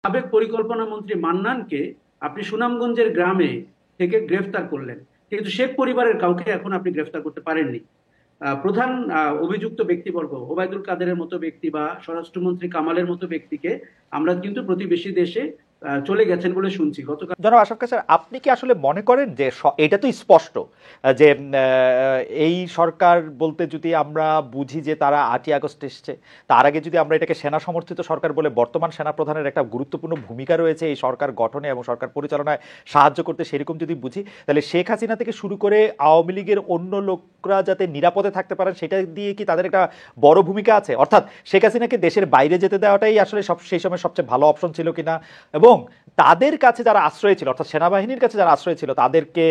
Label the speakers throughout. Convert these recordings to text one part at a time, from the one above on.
Speaker 1: সাবেক পরিকল্পনা মন্ত্রী মান্নানকে আপনি সুনামগঞ্জের গ্রামে থেকে গ্রেফতার করলেন, কিন্তু শেখ পরিবারের কাউকে এখন আপনি গ্রেফতার করতে পারেননি। প্রধান অভিযুক্ত ব্যক্তিবর্গ ওবায়দুল কাদেরের মতো ব্যক্তি বা স্বরাষ্ট্রমন্ত্রী কামালের মতো ব্যক্তিকে আমরা কিন্তু প্রতিবেশী দেশে চলে গেছেন বলে শুনছি গতকাল।
Speaker 2: জনাব আশরাফ স্যার, আপনি কি আসলে মনে করেন যে এটা তো স্পষ্ট যে এই সরকার বলতে যদি আমরা বুঝি যে তারা 8ই আগস্ট এসছে, তার আগে যদি আমরা এটাকে সেনা সমর্থিত সরকার বলে বর্তমান সেনা প্রধানের একটা গুরুত্বপূর্ণ ভূমিকা রয়েছে এই সরকার গঠনে এবং সরকার পরিচালনায় সাহায্য করতে, সেরকম যদি বুঝি, তাহলে শেখ হাসিনা থেকে শুরু করে আওয়ামী লীগের অন্য লোকরা যাতে নিরাপদে থাকতে পারেন সেটা দিয়ে কি তাদের একটা বড় ভূমিকা আছে? অর্থাৎ শেখ হাসিনাকে দেশের বাইরে যেতে দেওয়াটাই আসলে সেই সময় সবচেয়ে ভালো অপশন ছিল কিনা, এবং তাদের কাছে যারা আশ্রয় ছিল অর্থাৎ সেনাবাহিনীর কাছে যারা আশ্রয় ছিল তাদেরকে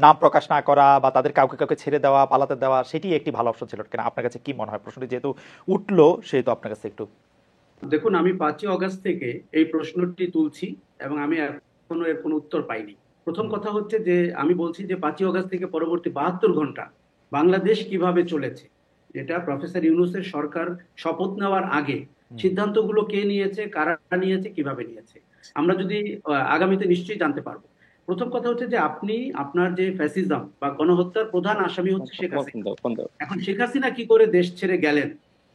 Speaker 2: নাম প্রকাশ না করা বা তাদের কাউকে কাউকে ছেড়ে দেওয়া, পালাতে দেওয়া, সেটি একটি ভালো অপশন ছিল কিনা? আপনার কাছে কি মনে হয়? প্রশ্নটি যেহেতু উঠলো সেহেতু আপনার কাছে একটু।
Speaker 1: দেখুন, আমি 5ই আগস্ট থেকে এই প্রশ্নটি তুলছি এবং আমি এখনো এর কোনো উত্তর পাইনি। প্রথম কথা হচ্ছে যে আমি বলছি যে 5ই আগস্ট থেকে পরবর্তী 72 ঘন্টা বাংলাদেশ কিভাবে চলেছে, যেটা প্রফেসর ইউনূসের সরকার শপথ নেওয়ার আগে সিদ্ধান্তগুলো কে নিয়েছে, কারা নিয়েছে, কিভাবে নিয়েছে, আমরা যদি আগামীতে নিশ্চয়ই জানতে পারবো। প্রথম কথা হচ্ছে যে আপনি আপনার যে ফ্যাসিজম বা গণহত্যার প্রধান আসামি হচ্ছে শেখ হাসিনা। এখন শেখ হাসিনা কি করে দেশ ছেড়ে গেলেন,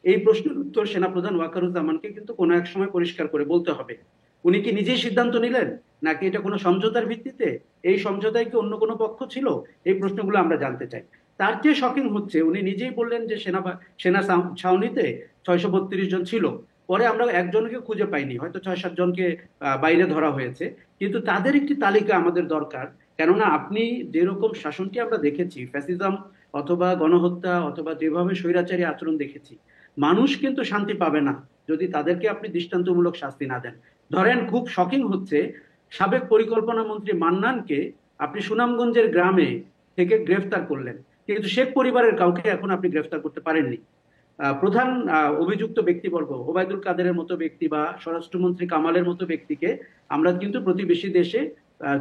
Speaker 1: এই প্রশ্নের উত্তর সেনাপ্রধান ওয়াকারুজ্জামানকে কিন্তু কোনো এক সময় পরিষ্কার করে বলতে হবে। উনি কি নিজেই সিদ্ধান্ত নিলেন, নাকি এটা কোনো সমঝোতার ভিত্তিতে? এই সমঝোতায় কি অন্য কোনো পক্ষ ছিল? এই প্রশ্নগুলো আমরা জানতে চাই। তার চেয়ে শকিং হচ্ছে উনি নিজেই বললেন যে সেনা ছাউনিতে 632 জন ছিল। পরে আমরা একজনকে খুঁজে পাইনি, হয়তো 6-7 জনকে বাইরে ধরা হয়েছে, কিন্তু তাদের একটি তালিকা আমাদের দরকার। কেননা আপনি যেরকম শাসনটি আমরা দেখেছি, ফ্যাসিজম অথবা গণহত্যা অথবা যেভাবে স্বৈরাচারী আচরণ দেখেছি, মানুষ কিন্তু শান্তি পাবে না যদি তাদেরকে আপনি দৃষ্টান্তমূলক শাস্তি না দেন। ধরেন, খুব শকিং হচ্ছে সাবেক পরিকল্পনা মন্ত্রী মান্নানকে আপনি সুনামগঞ্জের গ্রামে থেকে গ্রেফতার করলেন, কিন্তু শেখ পরিবারের কাউকে এখন আপনি গ্রেফতার করতে পারেননি। প্রধান অভিযুক্ত ব্যক্তিবর্গ ওবায়দুল কাদেরের মতো ব্যক্তি বা স্বরাষ্ট্রমন্ত্রী কামালের মতো ব্যক্তিকে আমরা কিন্তু প্রতিবেশী দেশে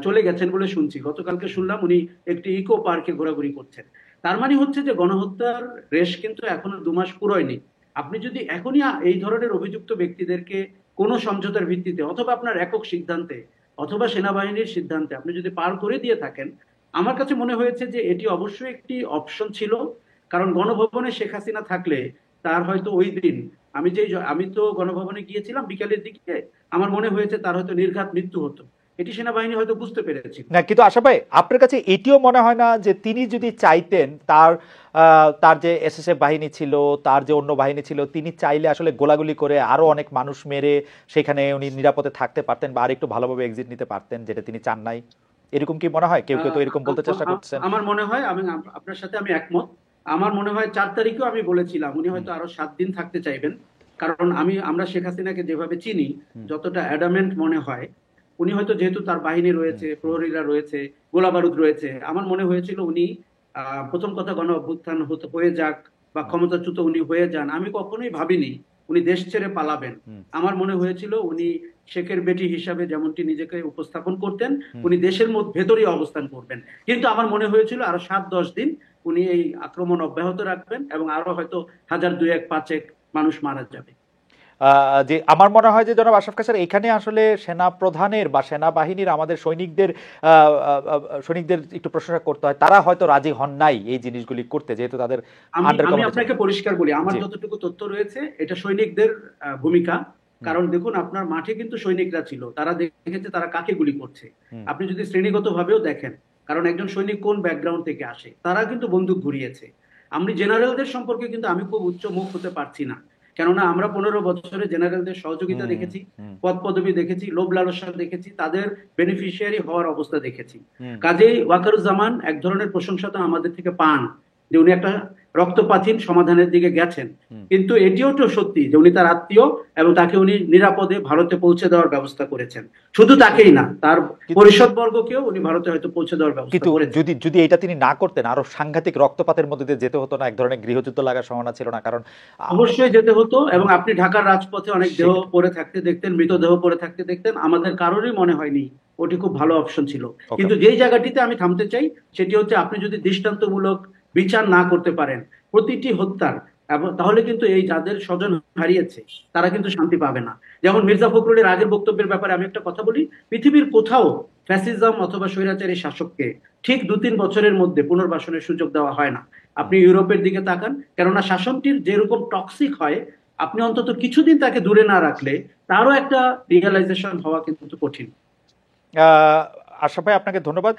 Speaker 1: চলে গেছেন বলে শুনছি। গতকালকে শুনলাম উনি একটি ইকো পার্কে ঘোরাঘুরি করছেন। তার মানে হচ্ছে যে গণহত্যার রেশ কিন্তু এখনো 2 মাস পুরোয়নি। আপনি যদি এখনই এই ধরনের অভিযুক্ত ব্যক্তিদেরকে কোনো সমঝোতার ভিত্তিতে অথবা আপনার একক সিদ্ধান্তে অথবা সেনাবাহিনীর সিদ্ধান্তে আপনি যদি পার করে দিয়ে থাকেন, আমার কাছে মনে হয়েছে যে এটি অবশ্যই একটি অপশন ছিল। কারণ গণভবনে শেখ হাসিনা থাকলে তার হয়তো ওই দিন, আমি তো গণভবনে গিয়েছিলাম বিকালের দিকে, আমার মনে হয়েছে তার হয়তো নির্ঘাত মৃত্যু হতো। এটি সেনাবাহিনী হয়তো বুঝতে পেরেছিল
Speaker 2: না, কিন্তু আশা ভাই, আপনার কাছে এটিও মনে হয় না যে তিনি যদি চাইতেন তার তার যে এসএসএফ বাহিনী ছিল, তার যে অন্য বাহিনী ছিল, তিনি চাইলে আসলে গোলাগুলি করে আরো অনেক মানুষ মেরে সেখানে উনি নিরাপদে থাকতে পারতেন বা আর একটু ভালোভাবে এক্সিট নিতে পারতেন, যেটা তিনি চান নাই? এরকম কি মনে হয়? কেউ কেউ তো এরকম বলতে চেষ্টা করছেন।
Speaker 1: আমার মনে হয়, আমি আপনার সাথে আমি একমত। আমার মনে হয় 4 তারিখেও আমি বলেছিলাম উনি হয়তো আরো 7 দিন থাকতে চাইবেন। কারণ আমরা শেখ হাসিনাকে যেভাবে চিনি, যতটা অ্যাডামেন্ট মনে হয়, উনি হয়তো, যেহেতু তার বাহিনী রয়েছে, প্রহরীরা রয়েছে, গোলা বারুদ রয়েছে, আমার মনে হয়েছিল উনি প্রথম কথা গণ অভ্যুত্থান হয়ে যাক বা ক্ষমতাচ্যুত উনি হয়ে যান, আমি কখনোই ভাবিনি উনি দেশ ছেড়ে পালাবেন। আমার মনে হয়েছিল উনি শেখের বেটি হিসাবে যেমনটি নিজেকে উপস্থাপন করতেন, উনি দেশের ভেতরেই অবস্থান করবেন। কিন্তু আমার মনে হয়েছিল আরো 7-10 দিন উনি এই আক্রমণ অব্যাহত রাখবেন এবং আরো হয়তো 1000-2-1-5 মানুষ মারা যাবে।
Speaker 2: যে আমার মনে হয় যে জনাব আশরাফ স্যার, এখানে আসলে সেনা প্রধানের বা সেনাবাহিনীর আমাদের সৈনিকদের একটু প্রশংসা করতে হয়। তারা হয়তো রাজি হন নাই এই জিনিসগুলি করতে, যেহেতু তাদের
Speaker 1: আমি আপনাকে পরিষ্কার বলি, আমার যতটুকু তথ্য রয়েছে এটা সৈনিকদের ভূমিকা। কারণ দেখুন, আপনার মাঠে কিন্তু সৈনিকরা ছিল, তারা দেখেছে তারা কাকে গুলি করছে। আপনি যদি শ্রেণীগত ভাবেও দেখেন, কারণ একজন সৈনিক কোন ব্যাকগ্রাউন্ড থেকে আসে, তারা কিন্তু বন্দুক ঘুরিয়েছে। আমি জেনারেলদের সম্পর্কে কিন্তু আমি খুব উচ্চ মুখ হতে পারছি না, কেননা আমরা 15 বছরে জেনারেলদের সহযোগিতা দেখেছি, পদ পদবি দেখেছি, লোভ লালসা দেখেছি, তাদের বেনিফিশিয়ারি হওয়ার অবস্থা দেখেছি। কাজেই ওয়াকারুজ্জামান এক ধরনের প্রশংসা তো আমাদের থেকে পান যে উনি একটা রক্তপাতহীন সমাধানের দিকে গেছেন। কিন্তু এটিও তো সত্যি যে উনি তার আত্মীয় এবং তাকে উনি নিরাপদে ভারতে পৌঁছে দেওয়ার ব্যবস্থা করেছেন। শুধু তাকেই না, তার পরিষদ বর্গকেও উনি ভারতে হয়তো পৌঁছে দেওয়ার ব্যবস্থা করেছেন।
Speaker 2: যদি এটা তিনি না করতেন, আরো সাংঘাতিক রক্তপাতের মধ্যে দিয়ে যেতে হতো না? এক ধরনের গৃহযুদ্ধ লাগার সম্ভাবনা ছিল না? কারণ
Speaker 1: অবশ্যই যেতে হতো, এবং আপনি ঢাকার রাজপথে অনেক দেহ পড়ে থাকতে দেখতেন, মৃতদেহ পড়ে থাকতে দেখতেন। আমাদের কারোরই মনে হয়নি ওটি খুব ভালো অপশন ছিল। কিন্তু যেই জায়গাটিতে আমি থামতে চাই সেটি হচ্ছে, আপনি যদি দৃষ্টান্তমূলক বিচার না করতে পারেন, প্রতিটি হত্যার এবং তাহলে কিন্তু এই যাদের স্বজন হারিয়েছে তারা কিন্তু শান্তি পাবে না। যেমন মির্জা ফখরুলের আগের বক্তব্যের ব্যাপারে আমি একটা কথা বলি, পৃথিবীর কোথাও ফ্যাসিজম অথবা স্বৈরাচারী শাসককে ঠিক 2-3 বছরের মধ্যে পুনর্বাসনের সুযোগ দেওয়া হয় না। আপনি ইউরোপের দিকে তাকান, কেননা শাসনটির যেরকম টক্সিক হয়, আপনি অন্তত কিছুদিন তাকে দূরে না রাখলে তারও একটা রিয়েলাইজেশন হওয়া কিন্তু কঠিন।
Speaker 2: আশরাফ ভাই, আপনাকে ধন্যবাদ।